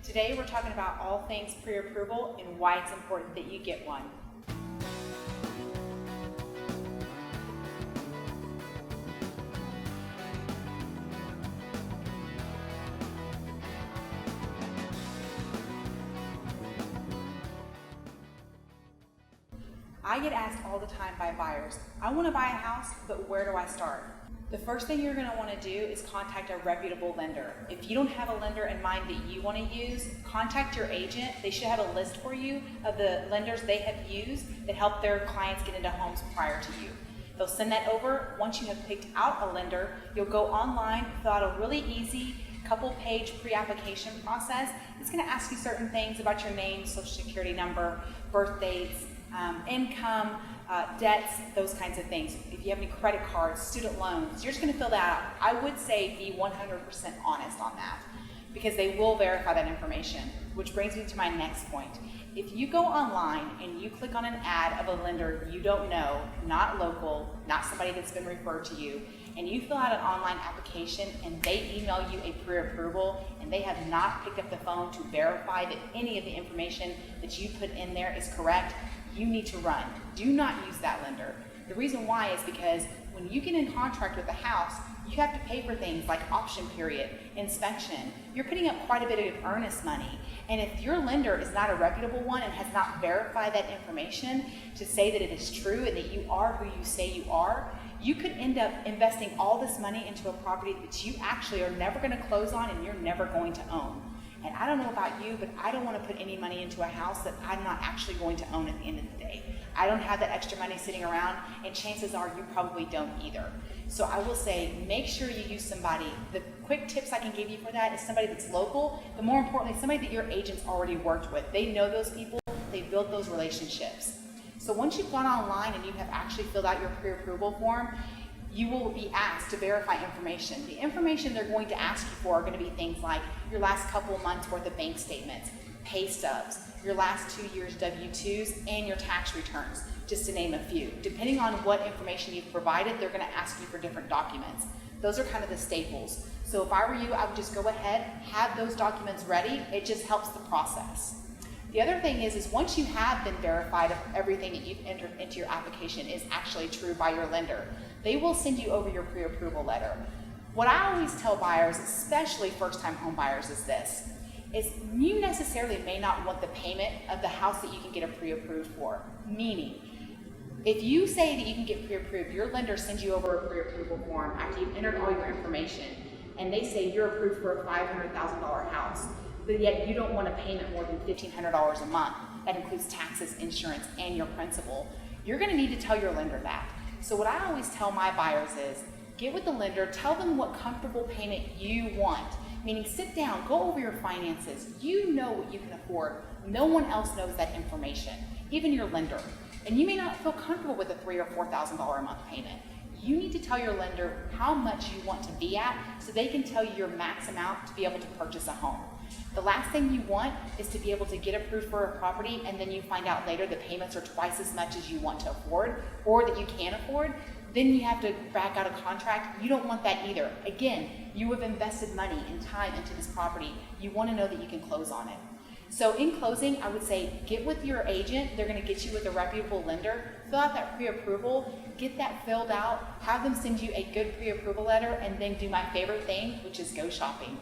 Today we're talking about all things pre-approval and why it's important that you get one. I get asked all the time by buyers, I want to buy a house, but where do I start? The first thing you're going to want to do is contact a reputable lender. If you don't have a lender in mind that you want to use, contact your agent. They should have a list for you of the lenders they have used that help their clients get into homes prior to you. They'll send that over. Once you have picked out a lender, you'll go online, fill out a really easy couple-page pre-application process. It's going to ask you certain things about your name, social security number, birth dates, income, debts, those kinds of things. If you have any credit cards, student loans, you're just going to fill that out. I would say be 100% honest on that because they will verify that information, which brings me to my next point. If you go online and you click on an ad of a lender you don't know, not local, not somebody that's been referred to you, and you fill out an online application and they email you a pre-approval and they have not picked up the phone to verify that any of the information that you put in there is correct, you need to run. Do not use that lender. The reason why is because when you get in contract with the house, you have to pay for things like option period, inspection. You're putting up quite a bit of earnest money. And if your lender is not a reputable one and has not verified that information to say that it is true and that you are who you say you are, you could end up investing all this money into a property that you actually are never going to close on and you're never going to own. And I don't know about you, but I don't want to put any money into a house that I'm not actually going to own at the end of the day. I don't have that extra money sitting around, and chances are you probably don't either. So I will say, make sure you use somebody. The quick tips I can give you for that is somebody that's local, but more importantly, somebody that your agent's already worked with. They know those people, they built those relationships. So once you've gone online and you have actually filled out your pre-approval form, you will be asked to verify information. The information they're going to ask you for are going to be things like your last couple of months worth of bank statements, pay stubs, your last 2 years W-2s, and your tax returns, just to name a few. Depending on what information you've provided, they're going to ask you for different documents. Those are kind of the staples. So if I were you, I would just go ahead, have those documents ready. It just helps the process. The other thing is once you have been verified of everything that you've entered into your application is actually true by your lender, they will send you over your pre-approval letter. What I always tell buyers, especially first-time home buyers, is this, is you necessarily may not want the payment of the house that you can get a pre-approved for. Meaning, if you say that you can get pre-approved, your lender sends you over a pre-approval form after you've entered all your information, and they say you're approved for a $500,000 house, but yet you don't want a payment more than $1,500 a month. That includes taxes, insurance, and your principal. You're going to need to tell your lender that. So what I always tell my buyers is, get with the lender, tell them what comfortable payment you want. Meaning sit down, go over your finances. You know what you can afford. No one else knows that information, even your lender. And you may not feel comfortable with a $3,000 or $4,000 a month payment. You need to tell your lender how much you want to be at so they can tell you your max amount to be able to purchase a home. The last thing you want is to be able to get approved for a property and then you find out later the payments are twice as much as you want to afford or that you can't afford. Then you have to back out a contract. You don't want that either. Again, you have invested money and time into this property. You want to know that you can close on it. So in closing, I would say get with your agent. They're going to get you with a reputable lender. Fill out that pre-approval, get that filled out, have them send you a good pre-approval letter, and then do my favorite thing, which is go shopping.